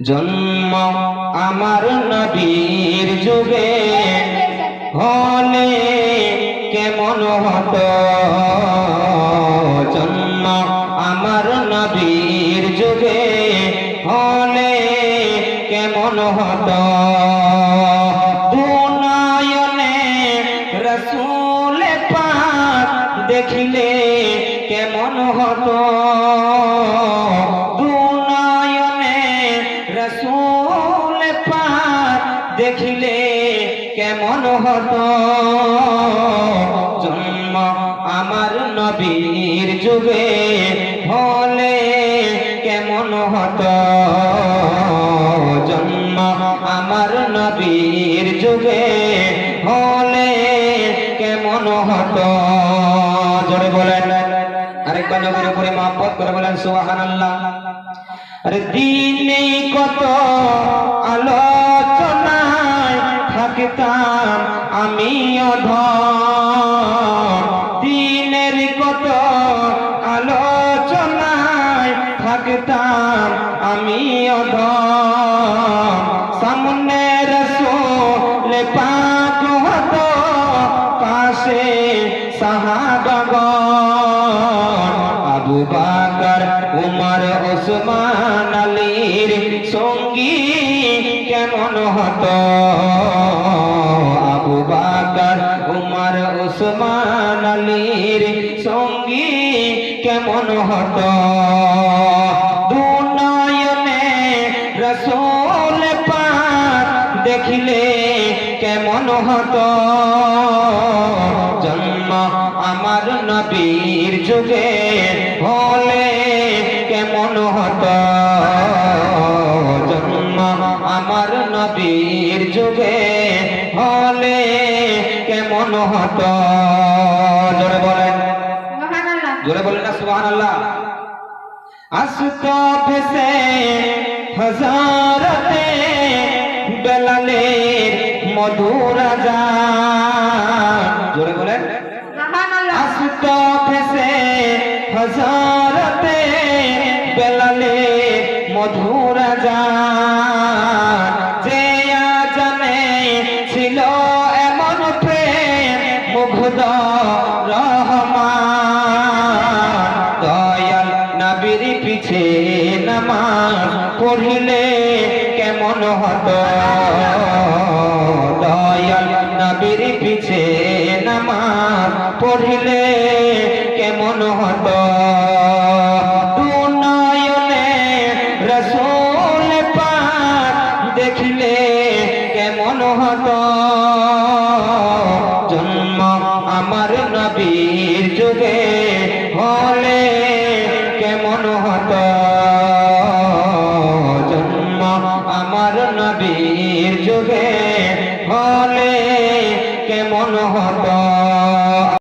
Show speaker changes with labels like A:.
A: জন্ম আমার নবীর যুগে হলে কেমন হতো, জন্ম আমার নবীর যুগে হলে কেমন হতো। দুনয়নে রাসূল পাক দেখিলে কেমন হতো, দুনয়নে রাসূল পাক দেখিলে কেমন হতো। জন্ম আমার নবীর যুগে হলে কেমন হতো, জন্ম আমার নবীর যুগে হলে কেমন হতো। জোরে বলেন, আরেকবার নবীর উপরে মহব্বত করে বলেন সুবহানাল্লাহ। আরে দিনে কত আলোচনায় থাকতাম আমি অধম, দিনের কত আলোচনায় থাকতাম আমি অধম। সামনে রাসূল পাক হতো, পাশে সাহাবাগণ, আবু বকর উমর ওসমান আলীর সঙ্গী কেমন হতো, আবু বকর উমর ওসমান আলীর সঙ্গী কেমন হতো। দুনয়নে রাসূল পাক দেখিলে কেমন হতো, জন্ম আমার নবীর যুগে হলে কেমন হতো, জন্ম আমার নবীর যুগে হলে কেমন হতো। জোরে বলেন, জোরে বলেন না সুবহানাল্লাহ। আসতো ভেসে হযরতে বেলালের মধুর আযান, জোরে বলেন আসতো ভেসে হযরতে বেলালের মধুর আযান। যে আযানে ছিল এমন প্রেম মুগ্ধ রহমান, দয়াল নবীর পিছে নামাজ পড়িলে কেমন হতো, দয়াল নবীর পিছে নামাজ পড়িলে কেমন হতো। দুনয়নে রাসূল পাক দেখিলে কেমন হতো, জন্ম আমার নবীর যুগে হলে কেমন হতো, জন্ম আমার নবীর যুগে হলে কেমন হতো।